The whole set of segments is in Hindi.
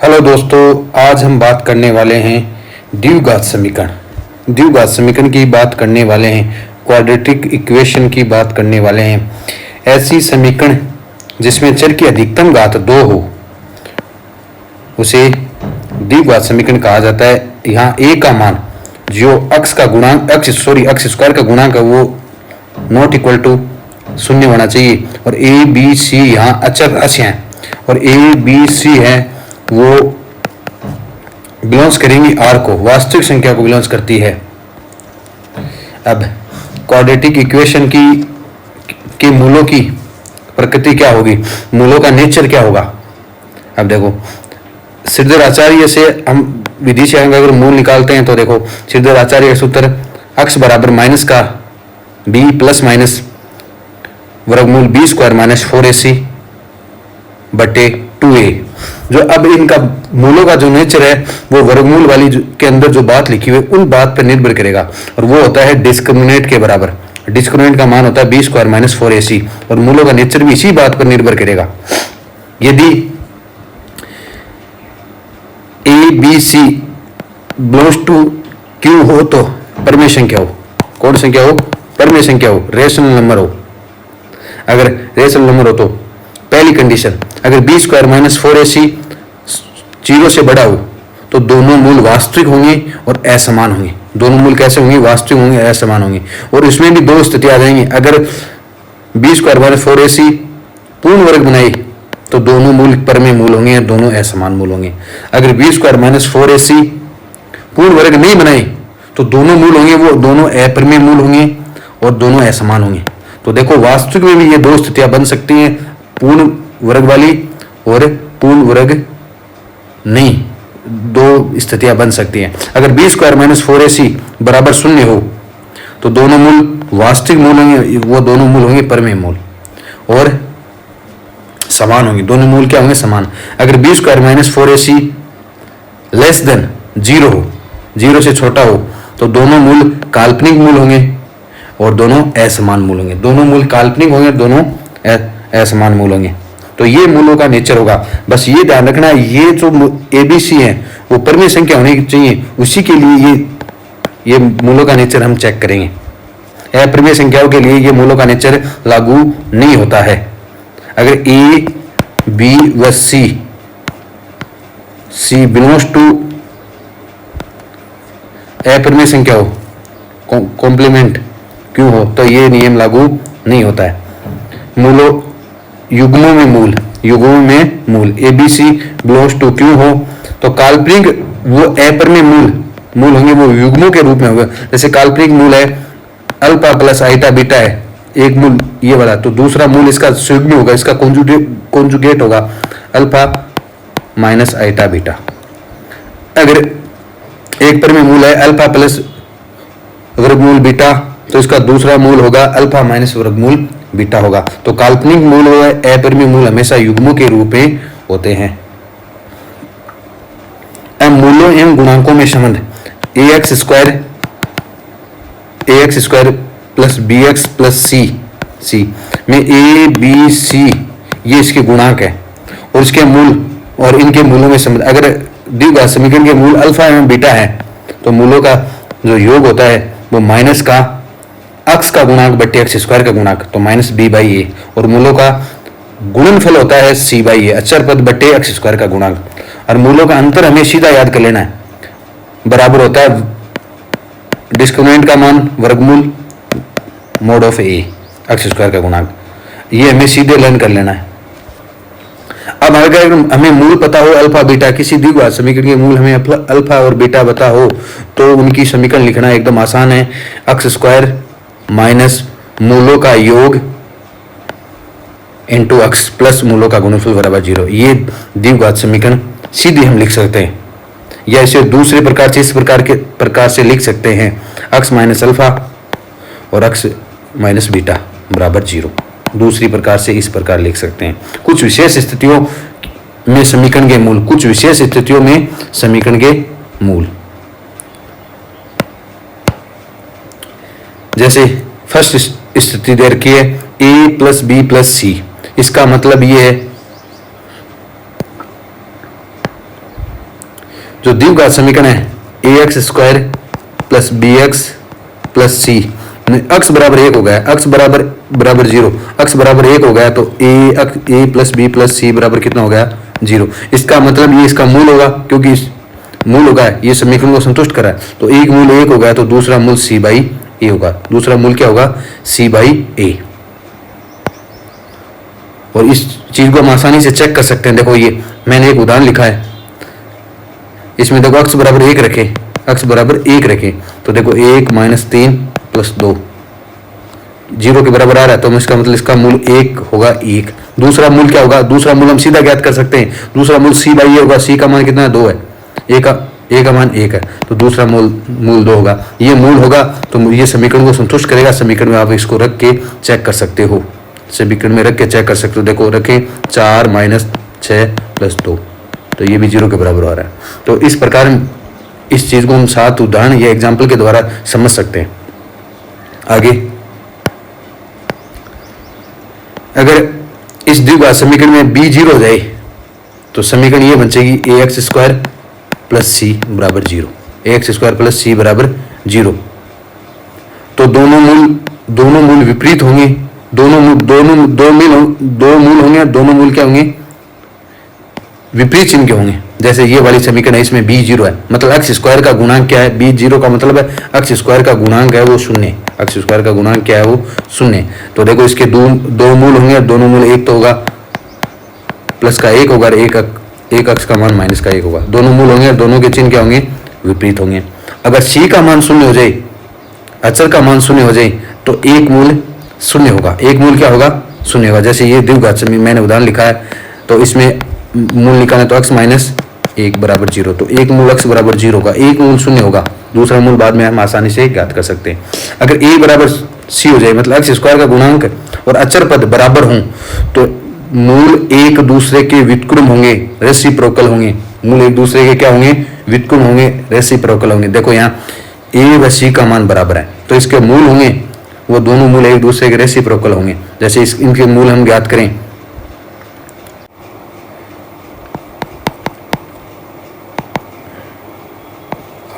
हेलो दोस्तों, आज हम बात करने वाले हैं द्विघात समीकरण। द्विघात समीकरण की बात करने वाले हैं, क्वाड्रेटिक इक्वेशन की बात करने वाले हैं। ऐसी समीकरण जिसमें चर की अधिकतम घात 2 हो उसे द्विघात समीकरण कहा जाता है। यहाँ a का मान जो अक्ष स्क्वायर का गुणांक है वो नॉट इक्वल टू 0 होना चाहिए। और a b c यहाँ अचर राशि हैं और a b c है वो बिलोंग्स करेंगी r को, वास्तविक संख्या को बिलोंग्स करती है। अब क्वाड्रेटिक इक्वेशन के मूलों की प्रकृति क्या होगी, मूलों का नेचर क्या होगा। अब देखो, श्रीधर आचार्य से हम विधि से अगर मूल निकालते हैं तो देखो, श्रीधर आचार्य का सूत्र अक्ष बराबर माइनस का b प्लस माइनस वर्गमूल b स्क्वायर माइनस 4ac बटे 2a। जो अब इनका मूलों का जो नेचर है वो वर्गमूल वाली के अंदर जो बात लिखी हुई है उन बात पर निर्भर करेगा और वो होता है डिस्क्रिमिनेंट के बराबर। डिस्क्रिमिनेंट का मान होता है b स्क्वायर माइनस 4ac और मूलों का नेचर भी इसी बात पर निर्भर करेगा। यदि a b c belongs to q हो तो परमेय संख्या हो, कौन संख्या हो, परमेय संख्या हो, रेशनल नंबर हो। अगर रेशनल नंबर हो तो पहली कंडीशन, अगर b स्क्वायर माइनस 4ac 0 से बड़ा हो तो दोनों मूल वास्तविक होंगे और असमान होंगे। दोनों मूल कैसे होंगे, वास्तविक होंगे, असमान होंगे। और इसमें भी दो स्थिति आ जाएंगी, अगर b स्क्वायर माइनस 4ac पूर्ण वर्ग बनाए तो दोनों मूल परमेय मूल होंगे, दोनों असमान मूल होंगे। अगर b स्क्वायर माइनस 4ac पूर्ण वर्ग नहीं बनाए तो दोनों मूल होंगे वो दोनों अपरमेय मूल होंगे और दोनों असमान होंगे। तो देखो, वास्तविक में भी ये दो स्थितियां बन सकती हैं, पूर्ण वर्ग वाली और पूर्ण वर्ग नहीं, दो स्थितियां बन सकती हैं। अगर b स्क्वायर माइनस 4ac बराबर 0 हो तो दोनों मूल वास्तविक मूल होंगे, वो दोनों मूल होंगे परमेय मूल और समान होंगे। दोनों मूल क्या होंगे, समान। अगर b square minus 4ac less than 0 हो, 0 से छोटा हो तो दोनों मूल काल्पनिक मूल होंगे और दोनों असमान मूल होंगे। दोनों मूल काल्पनिक होंगे, दोनों असमान मूल होंगे। तो ये मूलों का नेचर होगा। बस ये ध्यान रखना, ये जो ABC है वो परमेय संख्या होनी चाहिए, उसी के लिए ये मूलों का नेचर हम चेक करेंगे। अपरमेय संख्याओं के लिए ये मूलों का नेचर लागू नहीं होता है। अगर A B व C बिलोंग्स टू अपरमेय संख्या हो, कॉम्प्लीमेंट क्यों हो, तो ये नियम लागू नहीं होता है। मूलों युग्मों में मूल ABC बिलोंग्स टू क्यों हो तो काल्पनिक वो अपरमेय मूल होंगे, वो युग्मों के रूप में होगा। जैसे काल्पनिक मूल है अल्फा प्लस आइटा बीटा है, एक मूल ये वाला, तो दूसरा मूल इसका संयुग्मी होगा, इसका कॉन्जुगेट होगा अल्फा माइनस आइटा बीटा। अगर एक परमेय मूल है अल्फा प्लस वर्गमूल बीटा तो इसका दूसरा मूल होगा अल्फा माइनस वर्गमूल बीटा होगा। तो काल्पनिक मूल व अपरमेय मूल हमेशा युग्मों के रूप में होते हैं। अब मूलों एवं गुणांकों में संबंध, ax square plus bx plus c में a b c ये इसके गुणांक है और इसके मूल और इनके मूलों में संबंध। अगर द्विघात समीकरण के मूल अल्फा एवं बीटा है तो मूलों का जो योग होता है वो माइनस का अक्ष का गुणांक बटे एक्स स्क्वायर का गुणांक, तो माइनस b बाई ए, और मूलों का गुणनफल होता है c बाई ए, अचर पद बटे एक्स स्क्वायर का गुणांक। और मूलों का अंतर हमें सीधा याद कर लेना है, बराबर होता है डिस्क्रिमिनेंट का मान वर्गमूल mode of A X square का गुणांक। ये हमें सीधे लर्न कर लेना है। अब अगर हमें मूल पता हो अल्फा बीटा, किसी द्विघात समीकरण के मूल हमें अल्फा और बीटा पता हो तो उनकी समीकरण लिखना एकदम आसान है। एक्स स्क्वायर माइनस मूलों का योग इंटू अक्स प्लस मूलों का गुणनफल बराबर 0। ये द्विघात समीकरण सीधे हम लिख सकते हैं, या इसे दूसरे प्रकार से इस प्रकार से लिख सकते हैं, अक्स माइनस अल्फा और अक्स माइनस बीटा बराबर 0। दूसरी प्रकार से इस प्रकार लिख सकते हैं। कुछ विशेष स्थितियों में समीकरण के मूल, कुछ विशेष स्थितियों में समीकरण के मूल, जैसे फर्स्ट स्थिति दे रखी है a plus B plus C. इसका मतलब ये है जो द्विघात समीकरण है A X square plus B X plus C, अक्स बराबर 1 हो गया, अक्स बराबर 0, अक्स बराबर 1 हो गया तो ए प्लस बी प्लस सी बराबर कितना हो गया 0। इसका मतलब ये इसका मूल होगा, क्योंकि मूल होगा ये समीकरण को संतुष्ट करा है, तो एक मूल 1 हो गया तो दूसरा मूल सी बाई ए होगा। दूसरा मूल क्या होगा? सी बाई ए। और इस चीज को हम आसानी से चेक कर सकते हैं। देखो ये मैंने एक उदाहरण लिखा है, इसमें देखो अक्स बराबर 1 रखे, अक्स बराबर 1 रखे तो देखो 1 माइनस 3 प्लस 2 0 के बराबर आ रहा है, तो इसका मतलब इसका मूल 1 होगा 1। दूसरा मूल क्या होगा? दूसरा मूल हम सीधा ज्ञात कर सकते हैं, दूसरा मूल सी बाई ए होगा। सी का मान कितना है? 2 है, ए का मान 1 है, तो दूसरा मूल 2 होगा। ये मूल होगा तो ये समीकरण को संतुष्ट करेगा। समीकरण में आप इसको रख के चेक कर सकते हो, समीकरण में रख के चेक कर सकते हो। देखो रखे 4 माइनस 6 प्लस 2, तो ये भी 0 के बराबर आ रहा है। तो इस प्रकार इस चीज को हम 7 उदाहरण या एग्जाम्पल के द्वारा समझ सकते हैं। आगे अगर इस द्विघात समीकरण में b 0 हो जाए तो समीकरण ये बन जाएगी ए एक्स स्क्वायर प्लस सी बराबर 0, ए एक्स स्क्वायर प्लस सी बराबर 0। तो दोनों मूल विपरीत होंगे, दो मूल होंगे, दोनों मूल क्या होंगे? विपरीत चिन्ह के होंगे। जैसे ये वाली समीकरण है, इसमें b 0 है, मतलब एक्स स्क्वायर का गुणांक क्या है? b 0 का मतलब है एक्स स्क्वायर का गुणांक है वो 0, एक्स स्क्वायर का गुणांक क्या है? वो 0। तो देखो इसके दो मूल होंगे, दोनों मूल एक तो होगा प्लस का 1 होगा, एक अक्ष का मान माइनस का 1 होगा। दोनों मूल होंगे, दोनों के चिन्ह क्या होंगे? विपरीत होंगे। अगर c का मान 0 हो जाए, अचर का मान 0 हो जाए तो एक मूल 0 होगा, एक मूल क्या होगा? 0 होगा। जैसे ये द्विघात समीकरण मैंने उदाहरण लिखा है, तो इसमें मूल निकालना तो x माइनस 1 बराबर 0, तो एक मूल x बराबर 0 होगा, एक मूल 0 होगा, दूसरा मूल बाद में हम आसानी से ज्ञात कर सकते हैं। अगर a बराबर c हो जाए, मतलब एक्स स्क्वायर का गुणांक और अचर पद बराबर हों, तो मूल एक दूसरे के व्युत्क्रम होंगे, रेसिप्रोकल होंगे। मूल एक दूसरे के क्या होंगे? व्युत्क्रम होंगे, रेसिप्रोकल होंगे। देखो यहाँ a व c का मान बराबर है, तो इसके मूल होंगे वो दोनों मूल एक दूसरे के रेसिप्रोकल होंगे। जैसे इनके मूल हम ज्ञात करें,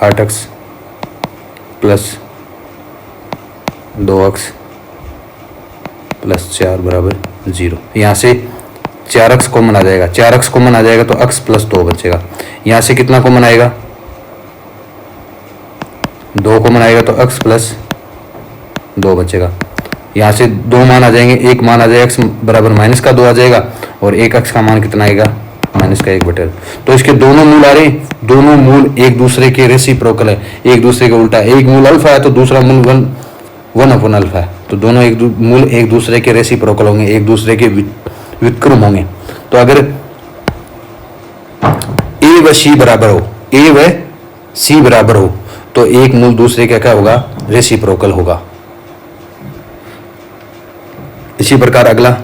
8x प्लस 2x प्लस 4 बराबर 0। यहाँ से 4x कॉमन आ जाएगा, 4x कॉमन आ जाएगा तो x प्लस 2 बचेगा। यहाँ से कितना कॉमन आएगा? 2 कॉमन आएगा तो x प्लस 2 बचेगा। यहाँ से 2 मान आ जाएंगे, एक मान आ जाएगा x बराबर माइनस का 2 आ जाएगा, और एक x का मान कितना आएगा? माइनस का 1 बटे। तो इसके दोनों मूल आ रहे हैं, दोनों मूल एक दूसरे के रेसिप्रोकल है, एक दूसरे के उल्टा है। एक मूल अल्फा है तो दूसरा मूल 1 अपॉन अल्फा है, तो दोनों मूल एक दूसरे के रेसिप्रोकल होंगे, एक दूसरे के व्युत्क्रम होंगे। तो अगर a व c बराबर हो, a व c बराबर हो, तो एक मूल दूसरे का क्या होगा? रेसिप्रोकल होगा। इसी प्रकार अगला,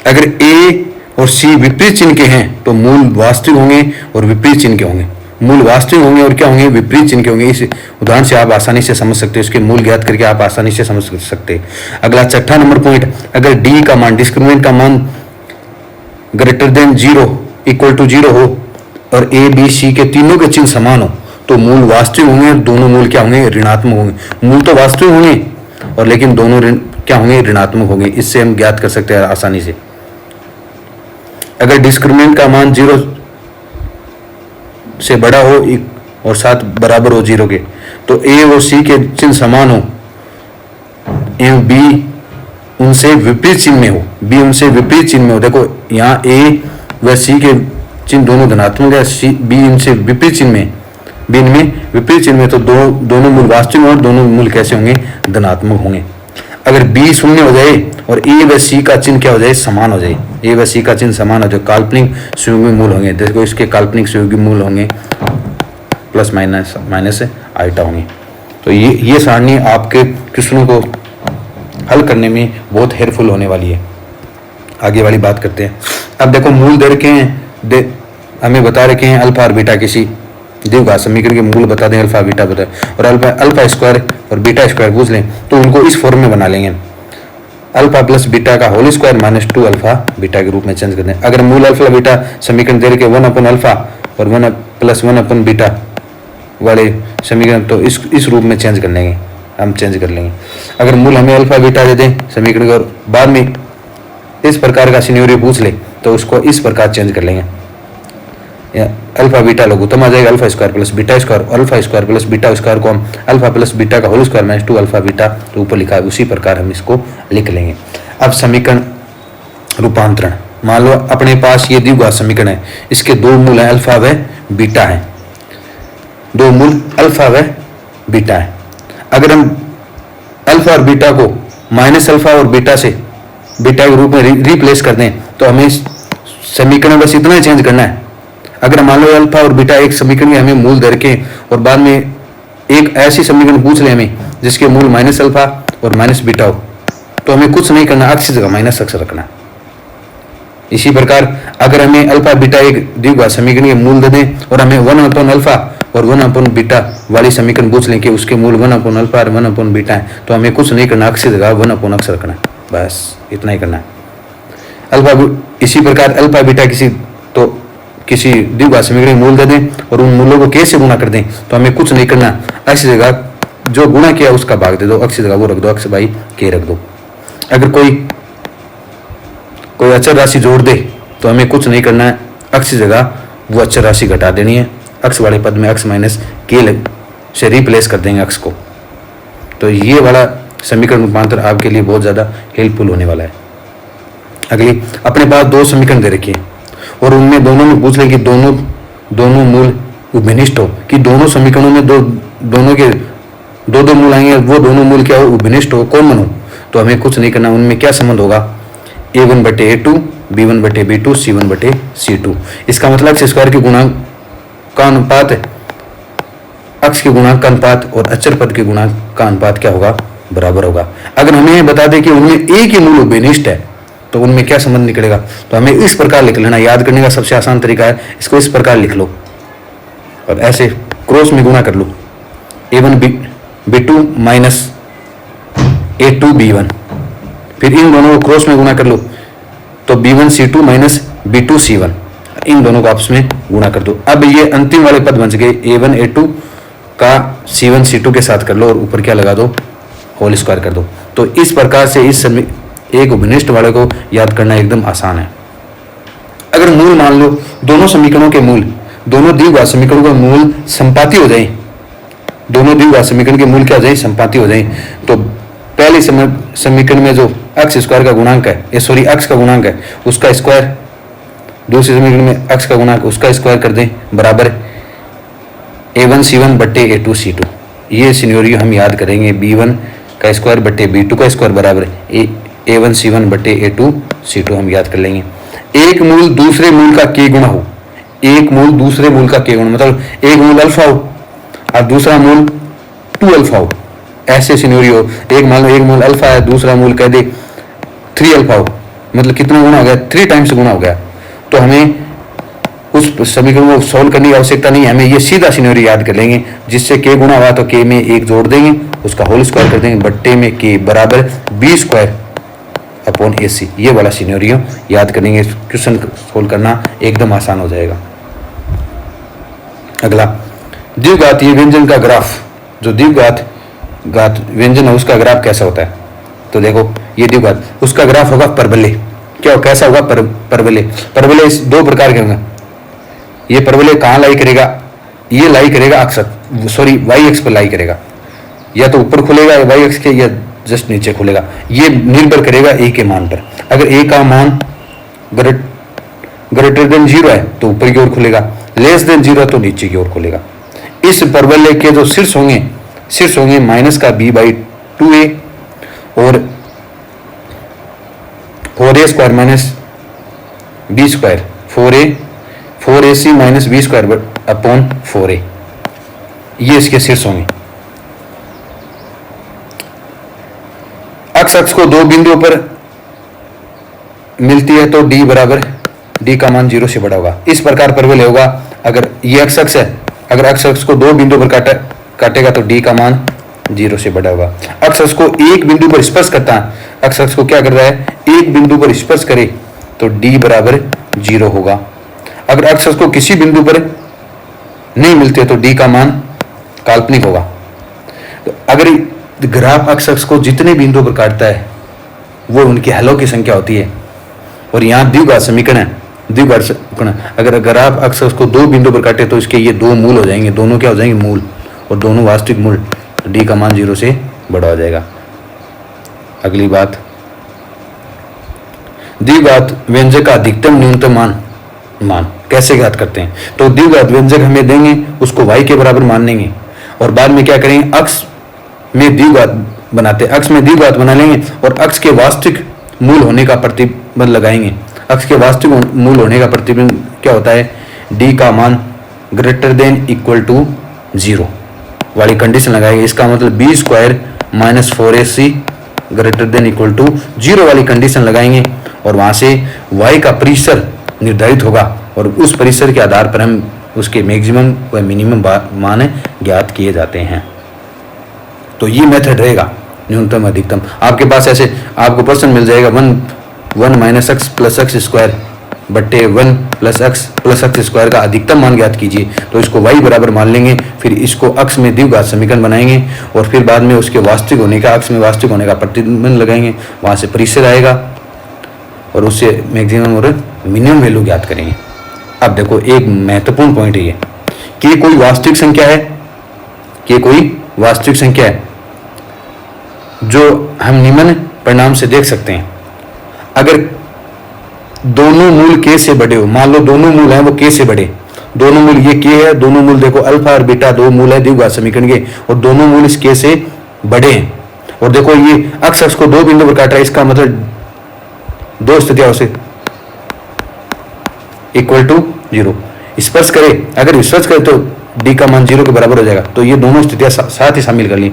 अगर a और c विपरीत चिन्ह के हैं तो मूल वास्तविक होंगे और विपरीत चिन्ह के होंगे। मूल वास्तविक होंगे और क्या होंगे? विपरीत चिन्ह के होंगे। इस उदाहरण से आप आसानी से समझ सकते हो, इसके मूल ज्ञात करके आप आसानी से समझ सकते हैं। अगला 6 नंबर पॉइंट, अगर d का मान, डिस्क्रिमिनेंट का मान ग्रेटर देन 0 इक्वल टू 0 हो और a b c के तीनों के चिन्ह समान हो, तो मूल वास्तविक होंगे और दोनों मूल क्या होंगे? ऋणात्मक होंगे। मूल तो वास्तविक होंगे और लेकिन दोनों क्या होंगे? ऋणात्मक होंगे। इससे हम ज्ञात कर सकते हैं आसानी से। अगर डिस्क्रिमिनेंट का मान 0 से बड़ा हो और साथ बराबर हो 0 के, तो a और c के चिन्ह समान हो एवं b उनसे विपरीत चिन्ह में हो, b उनसे विपरीत चिन्ह में हो। देखो यहाँ a व c के चिन्ह दोनों धनात्मक है, b इनसे विपरीत चिन्ह में, b इनमें विपरीत चिन्ह में, तो दोनों मूल वास्तविक और दोनों मूल कैसे होंगे? धनात्मक होंगे। अगर b 0 हो जाए और a व c का चिन्ह क्या हो जाए? समान हो जाए, a व c का चिन्ह समान हो जाए, काल्पनिक सुयोगी मूल होंगे। देखो इसके काल्पनिक सुयोगी मूल होंगे प्लस माइनस आइटा होंगे। तो ये सारणी आपके क्वेश्चनों को हल करने में बहुत हेल्पफुल होने वाली है। आगे वाली बात करते हैं। अब देखो मूल दे रखे हैं, हमें बता रखे हैं अल्फा और बीटा, किसी द्विघात समीकरण के मूल बता दें, अल्फा बीटा बता, और अल्फा स्क्वायर और बीटा स्क्वायर पूछ लें तो उनको इस फॉर्म में बना लेंगे। अल्फा प्लस बीटा का whole square minus 2 alpha beta के रूप में चेंज कर दें। अगर मूल अल्फा बीटा समीकरण दे रखे 1 अपन अल्फा और 1 प्लस 1 अपन बीटा वाले समीकरण, तो इस रूप में चेंज कर लेंगे, हम चेंज कर लेंगे। अगर मूल हमें अल्फा बीटा दे दें समीकरण को, बाद में इस प्रकार का सिनेरियो पूछ ले तो उसको इस प्रकार चेंज कर लेंगे। अल्फा बीटा लघुत्तम आ जाएगा alpha square plus beta square, alpha square plus beta square को हम अल्फा प्लस बीटा का whole square minus 2 alpha beta तो ऊपर लिखा है उसी प्रकार हम इसको लिख लेंगे। अब समीकरण रूपांतरण, मान लो अपने पास ये द्विघात समीकरण है, इसके दो मूल है अल्फा व बीटा है, दो मूल अल्फा व बीटा है। अगर हम अल्फा और बीटा को माइनस अल्फा और बीटा से बीटा के रूप में रिप्लेस कर दें तो हमें समीकरण बस इतना ही चेंज करना है। अगर मान लो अल्फा और बीटा एक समीकरण के हमें मूल धर के और बाद में एक ऐसी समीकरण पूछ ले हमें जिसके मूल माइनस अल्फा और माइनस बीटा हो, तो हमें कुछ नहीं करना, अक्ष जगह माइनस अक्ष रखना। इसी प्रकार अगर हमें अल्फा बीटा एक द्विघात समीकरण के मूल दे दें और हमें 1 अपॉन अल्फा और 1 अपॉन बीटा वाली समीकरण पूछ लें कि उसके मूल 1 अपॉन अल्फा और 1 अपॉन बीटा है, तो हमें कुछ नहीं करना, अक्ष जगह 1 अपॉन अक्ष रखना, बस इतना ही करना है। इसी प्रकार अल्फा बीटा किसी द्विघात समीकरण मूल दे दें और उन मूलों को कैसे गुणा कर दें, तो हमें कुछ नहीं करना, अक्ष जगह जो गुणा किया उसका भाग दे दो, अक्ष जगह वो रख दो, अक्ष बाई के रख दो। अगर कोई अचर राशि जोड़ दे तो हमें कुछ नहीं करना है, अक्ष जगह वो अचर राशि घटा देनी है, अक्ष वाले पद में अक्ष माइनस के से रिप्लेस कर देंगे अक्ष को। तो ये वाला समीकरण रूपांतर आपके लिए बहुत ज़्यादा हेल्पफुल होने वाला है। अगली, अपने पास दो समीकरण दे रखिए और उनमें दोनों में पूछ लें कि दोनों मूल उभयनिष्ठ हो, कि दोनों समीकरणों में दोनों के दो मूल आएंगे, वो दोनों मूल क्या हो, उभयनिष्ठ हो, कॉमन हो। तो हमें कुछ नहीं करना, उनमें क्या संबंध होगा, a1/a2 b1/b2 c1/c2। इसका मतलब अक्ष स्क्वायर के गुणांक का अनुपात, अक्ष के गुणांक का अनुपात और अचर पद के गुणांक का अनुपात क्या होगा, बराबर होगा। अगर हमें बता दें कि उनमें एक ही मूल उभयनिष्ठ है तो उनमें क्या संबंध निकलेगा, तो हमें इस प्रकार लिख लेना। याद करने का सबसे आसान तरीका है, इसको इस प्रकार लिख लो और ऐसे क्रॉस में गुणा कर लो, a1b2 माइनस a2b1, फिर इन दोनों को क्रॉस में गुणा कर लो तो b1c2 माइनस b2c1, इन दोनों को आपस में गुणा कर दो। अब ये अंतिम वाले पद बन गए, a1a2 का c1c2 के साथ कर लो और ऊपर क्या लगा दो, होल स्क्वायर कर दो। तो इस प्रकार से इस एक उभयनिष्ठ वाले को याद करना एकदम आसान है। अगर मूल मान लो दोनों समीकरणों के मूल, दोनों द्विघात समीकरणों के मूल संपाती हो जाए, दोनों द्विघात समीकरण के मूल क्या हो जाए, संपाती हो जाए, तो पहले समीकरण में जो अक्ष स्क्वायर का गुणांक है, सॉरी अक्ष का गुणांक है उसका स्क्वायर, दूसरे समीकरण में अक्ष का गुणांक उसका स्क्वायर कर दें, बराबर a1c1/a2c2। ये सिनेरियो हम याद करेंगे, b1 का स्क्वायर बटे b2 का स्क्वायर बराबर a1c1/a2c2 हम याद कर लेंगे। एक मूल दूसरे मूल का k गुणा हो, एक मूल दूसरे मूल का k गुणा, मतलब एक मूल अल्फा हो और दूसरा मूल 2 अल्फा हो, ऐसे सिनेरियो। एक मान लो एक मूल अल्फा है, दूसरा मूल कह दे 3 अल्फा हो, मतलब कितना गुणा हो गया, 3 टाइम्स गुणा हो गया। तो हमें उस समीकरण को सॉल्व करने की आवश्यकता नहीं है, हमें ये सीधा सिनेरियो याद कर लेंगे, जिससे k गुणा हुआ तो k में 1 जोड़ देंगे, उसका होल स्क्वायर कर देंगे, बट्टे में k बराबर b स्क्वायर अपॉन ac। ये वाला सिनेरियो याद करेंगे, क्वेश्चन सोल्व करना एकदम आसान हो जाएगा। अगला, द्विघातीय व्यंजन का ग्राफ, जो द्विघात व्यंजन है उसका ग्राफ कैसा होता है, तो देखो ये द्विघात, उसका ग्राफ होगा परवलय। क्या कैसा होगा, परवलय। परवलय दो प्रकार के होंगे। ये परवलय कहाँ लाई करेगा, ये लाई करेगा अक्ष, सॉरी वाई एक्स पर लाई करेगा, या तो ऊपर खुलेगा वाई एक्स के, या जस्ट नीचे खुलेगा। ये निर्भर करेगा ए के मान पर। अगर ए का मान ग्रेटर देन 0 है तो ऊपर की ओर खुलेगा, लेस देन 0 है तो नीचे की ओर खुलेगा। इस परवलय के जो शीर्ष होंगे माइनस का b/2a और 4a square minus b square, 4ac minus b square upon 4a, ये इसके शीर्ष होंगे। अक्ष को दो बिंदुओं पर मिलती है तो d का मान 0 से बड़ा होगा। इस प्रकार परवलय होगा। अगर ये अक्ष है, अगर अक्ष को दो बिंदुओं पर काटेगा तो d का मान 0 से बड़ा होगा। अक्ष को एक बिंदु पर स्पर्श करता है एक्स अक्ष को क्या कर रहा है, एक बिंदु पर स्पर्श करे तो d बराबर 0 होगा। अगर एक्स अक्ष को किसी बिंदु पर नहीं मिलते तो d का मान काल्पनिक होगा। तो अगर ग्राफ एक्स अक्ष को जितने बिंदु पर काटता है वो उनकी हलों की संख्या होती है। और यहाँ द्विघात समीकरण है, द्विघात समीकरण, अगर ग्राफ एक्स अक्ष को दो बिंदु पर काटे तो इसके ये दो मूल हो जाएंगे, दोनों क्या हो जाएंगे, मूल, और दोनों वास्तविक मूल, तो d का मान 0 से बड़ा हो जाएगा। अगली बात, द्विघात व्यंजक का अधिकतम न्यूनतम मान कैसे ज्ञात करते हैं। तो द्विघात व्यंजक हमें देंगे, उसको y के बराबर मान लेंगे और बाद में क्या करेंगे, अक्ष में द्विघात बनाते, अक्ष में द्विघात बना लेंगे और अक्ष के वास्तविक मूल होने का प्रतिबंध लगाएंगे। अक्ष के वास्तविक मूल होने का प्रतिबंध क्या होता है, d का मान ग्रेटर देन इक्वल टू 0 वाली कंडीशन लगाएंगे। इसका मतलब b square minus 4ac greater than equal to 0 वाली कंडीशन लगाएंगे और वहां से y का परिसर निर्धारित होगा और उस परिसर के आधार पर हम उसके मैक्सिमम व मिनिमम मान ज्ञात किए जाते हैं। तो ये मेथड रहेगा न्यूनतम अधिकतम। आपके पास ऐसे आपको प्रश्न मिल जाएगा 1 minus x plus x square बट्टे 1 प्लस एक्स स्क्वायर का अधिकतम मान ज्ञात कीजिए। तो इसको y बराबर मान लेंगे, फिर इसको अक्ष में द्विघात समीकरण बनाएंगे और फिर बाद में उसके वास्तविक होने का, अक्ष में वास्तविक होने का प्रतिबंध लगाएंगे, वहां से परिसर आएगा और उससे मैक्सिमम और मिनिमम वैल्यू ज्ञात करेंगे। अब देखो एक महत्वपूर्ण पॉइंट है ये कि कोई वास्तविक संख्या है, कि कोई वास्तविक संख्या है जो हम निम्न परिणाम से देख सकते हैं। अगर दोनों मूल k से बड़े हो, मान लो दोनों मूल हैं वो k से बड़े, दोनों मूल ये k है, दोनों मूल देखो अल्फा और बीटा दो मूल है द्विघात समीकरण के और दोनों मूल इस k से बड़े हैं। और देखो ये अक्ष अक्ष को दो बिंदु पर काट रहा है, इसका मतलब दो स्थितियां से इक्वल टू 0 स्पर्श करे, अगर स्पर्श करे तो d का मान 0 के बराबर हो जाएगा। तो ये दोनों स्थितियां साथ ही शामिल कर ली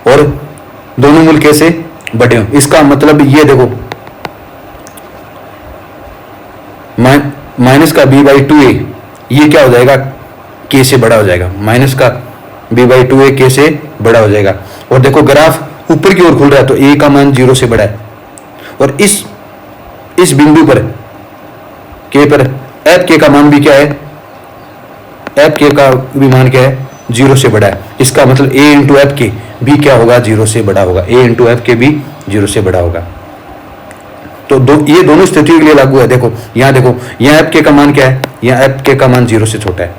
और दोनों मूल k से बड़े हो, इसका मतलब ये देखो माइनस का b/2a ये क्या हो जाएगा, k से बड़ा हो जाएगा, माइनस का b/2a k से बड़ा हो जाएगा। और देखो ग्राफ ऊपर की ओर खुल रहा है तो a का मान 0 से बड़ा है और इस बिंदु पर k पर f k का मान भी क्या है, f k का भी मान क्या है, 0 से बड़ा है। इसका मतलब a इंटू एफ के भी क्या होगा, 0 से बड़ा होगा, a इंटू एफ के भी 0 से बड़ा होगा। तो ये दोनों स्थितियों के लिए लागू है। देखो यहाँ एफ के का मान क्या है, यहाँ एफ के का मान 0 से छोटा है,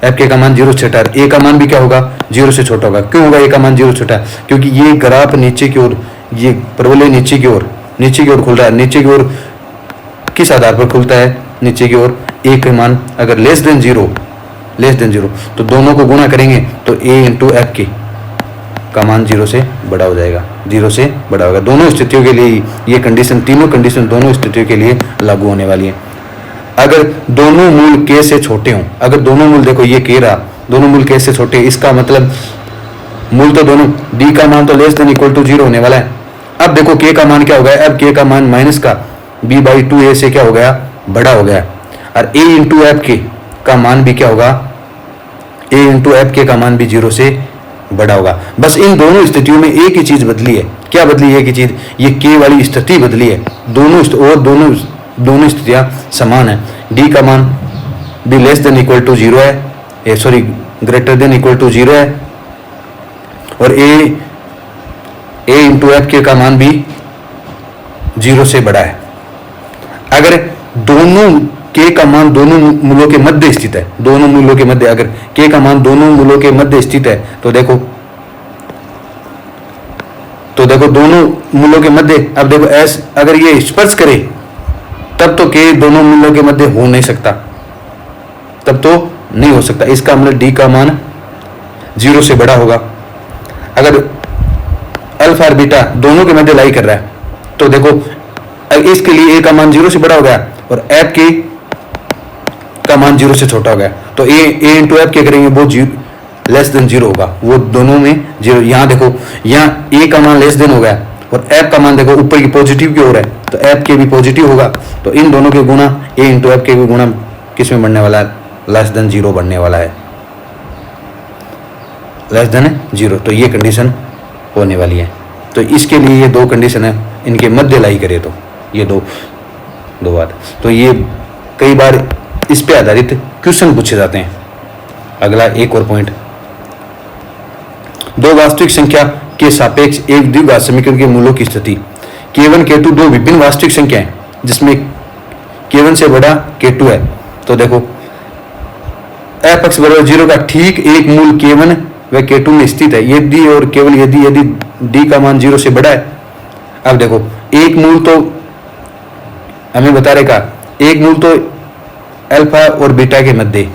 एफ के का मान 0 से छोटा है, ए का मान भी क्या होगा, 0 से छोटा होगा। क्यों होगा ए का मान 0 से छोटा है, क्योंकि ये ग्राफ नीचे की ओर, ये परवलय नीचे की ओर खुल रहा है। नीचे की ओर किस आधार पर खुलता है, नीचे की ओर ए का मान अगर लेस देन जीरो तो दोनों को गुणा करेंगे तो ए इंटू एफ के का मान 0 से बड़ा हो जाएगा, 0 से बड़ा होगा। दोनों स्थितियों के लिए ये कंडीशन, तीनों कंडीशन दोनों स्थितियों के लिए लागू होने वाली है। अगर दोनों मूल k से छोटे हों, अगर दोनों मूल देखो ये k रहा, दोनों मूल k से छोटे, इसका मतलब मूल तो दोनों d का मान तो लेस देन इक्वल टू 0 होने वाला है। अब देखो k का मान क्या हो गया, अब k का मान माइनस का b/2a से क्या हो गया, बड़ा हो गया। और a इंटू एफ के का मान भी क्या होगा, a इंटू एफ के का मान भी 0 से बड़ा होगा। बस इन दोनों स्थितियों में एक ही चीज बदली है। क्या बदली है, एक ही चीज, ये k वाली स्थिति बदली है। दोनों स्थितियां समान है। d का मान भी लेस देन इक्वल टू 0 है, sorry greater than equal to 0 है और a इंटू एफ के का मान भी 0 से बड़ा है। अगर दोनों k का मान दोनों मूलों के मध्य स्थित है, दोनों मूलों के मध्य, अगर k का मान दोनों मूलों के मध्य स्थित है तो देखो दोनों मूलों के मध्य, अब देखो s अगर ये स्पर्श करे तब तो k दोनों मूलों के मध्य हो नहीं सकता, तब तो नहीं हो सकता। इसका मतलब d का मान 0 से बड़ा होगा। अगर अल्फा और बीटा दोनों के मध्य लाई कर रहा है तो देखो इसके लिए a का मान 0 से बड़ा हो गया और एफ के का मान 0 से छोटा हो गया। तो a इंटू एफ के करेंगे वो लेस देन 0 होगा, वो दोनों में 0। यहाँ देखो यहाँ a का मान लेस देन हो गया और f का मान देखो ऊपर की पॉजिटिव की ओर है तो f के भी पॉजिटिव होगा। तो इन दोनों के गुणा a इंटू एफ के भी गुणा किस में बढ़ने वाला है, लेस देन 0 बढ़ने वाला है, लेस देन 0। तो ये कंडीशन होने वाली है। तो इसके लिए ये दो कंडीशन है इनके मध्य लाई करे तो ये दो बात। तो ये कई बार इस पे आधारित क्वेश्चन पूछे जाते हैं। अगला एक और पॉइंट, दो वास्तविक संख्या के सापेक्ष एक द्विघात समीकरण के मूलों की स्थिति। k1 k2 दो विभिन्न वास्तविक संख्या है जिसमें k1 से बड़ा k2 है। तो देखो f(x) = 0 का ठीक एक मूल k1 व k2 में स्थित है यदि और केवल यदि d का मान 0 से बड़ा है। अब देखो एक मूल तो हमें बता रहेगा, एक मूल तो अल्फा और बीटा के मध्य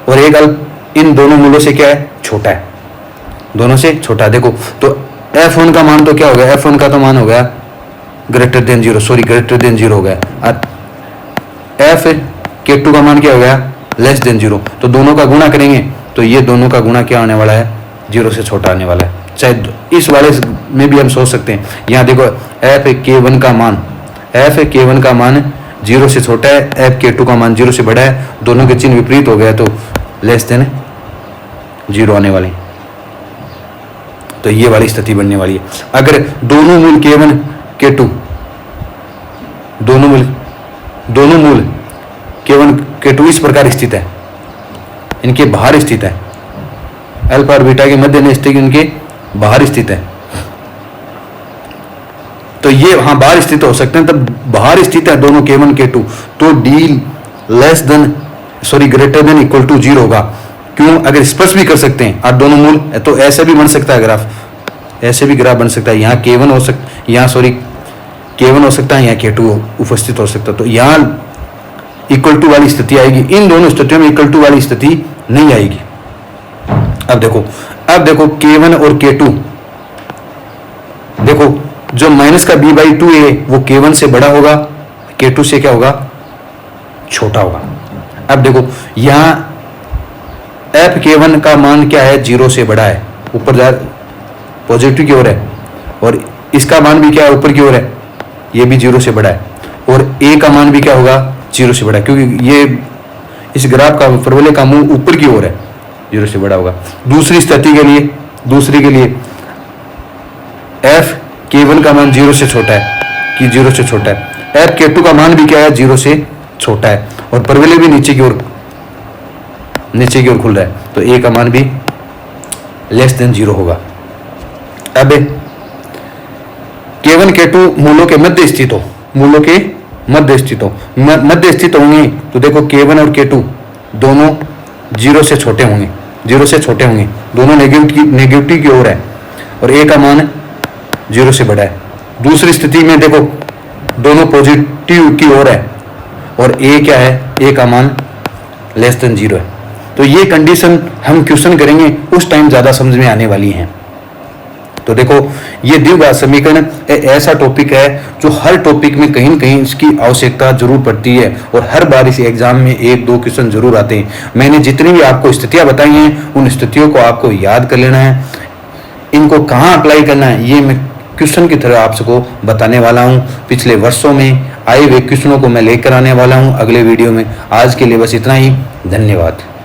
और एक इन दोनों मूलों से क्या है, छोटा है, दोनों से छोटा। देखो तो f1 का मान तो क्या हो गया, f1 का तो मान हो गया ग्रेटर देन 0 हो गया। f k2 का मान क्या हो गया, लेस देन 0। तो दोनों का गुणा करेंगे तो ये दोनों का गुणा क्या आने वाला है, 0 से छोटा आने वाला है। चाहे इस वाले में भी हम सोच सकते हैं। यहाँ देखो f k1 का मान 0 से छोटा है, f k2 का मान 0 से बड़ा है, दोनों के चिन्ह विपरीत हो गया तो लेस देन 0 आने वाले। तो ये वाली स्थिति बनने वाली है। अगर दोनों मूल k1 k2 दोनों मूल k1 k2 इस प्रकार स्थित है, इनके बाहर स्थित है, अल्फा और बीटा के मध्य में स्थित, इनके बाहर स्थित है। तो ये हाँ बाहर स्थित हो सकते हैं, तब बाहर स्थित है दोनों k1 k2 तो d greater than equal to 0 होगा। क्यों, अगर स्पष्ट भी कर सकते हैं और दोनों मूल तो ऐसे भी बन सकता है ग्राफ, ऐसे भी ग्राफ बन सकता है। यहाँ k1 हो सकता, यहाँ k1 हो सकता है, यहाँ k2 उपस्थित हो सकता है। तो यहाँ इक्वल टू वाली स्थिति आएगी, इन दोनों स्थितियों में इक्वल टू वाली स्थिति नहीं आएगी। अब देखो k1 और k2, देखो जो माइनस का b/2 है वो k1 से बड़ा होगा, k2 से क्या होगा, छोटा होगा। अब देखो यहाँ f k1 का मान क्या है, 0 से बड़ा है, ऊपर जा पॉजिटिव की ओर है, और इसका मान भी क्या है, ऊपर की ओर है, ये भी 0 से बड़ा है, और a का मान भी क्या होगा, 0 से बड़ा है, क्योंकि ये इस ग्राफ का परवलय का मुंह ऊपर की ओर है, 0 से बड़ा होगा। दूसरी स्थिति के लिए f k1 का मान 0 से छोटा है, कि 0 से छोटा है, f k2 का मान भी क्या है, 0 से छोटा है, और परवलय भी नीचे की ओर खुल रहा है, तो a का मान भी लेस देन 0 होगा। अब k1 k2 मूलों के मध्य स्थित होंगे तो देखो k1 और k2 दोनों 0 से छोटे होंगे, दोनों नेगेटिव की ओर है, और a का मान 0 से बड़ा है। दूसरी स्थिति में देखो दोनों पॉजिटिव की ओर है, और a क्या है, a का मान लेस देन 0 है। तो ये कंडीशन हम क्वेश्चन करेंगे उस टाइम ज़्यादा समझ में आने वाली हैं। तो देखो ये द्विघात समीकरण ऐसा टॉपिक है जो हर टॉपिक में कहीं न कहीं इसकी आवश्यकता जरूर पड़ती है, और हर बार इस एग्जाम में 1-2 क्वेश्चन जरूर आते हैं। मैंने जितनी भी आपको स्थितियां बताई हैं उन स्थितियों को आपको याद कर लेना है, इनको कहाँ अप्लाई करना है ये मैं क्वेश्चन की तरह आपको बताने वाला हूँ। पिछले वर्षों में आए हुए क्वेश्चनों को मैं लेकर आने वाला हूँ अगले वीडियो में। आज के लिए बस इतना ही, धन्यवाद।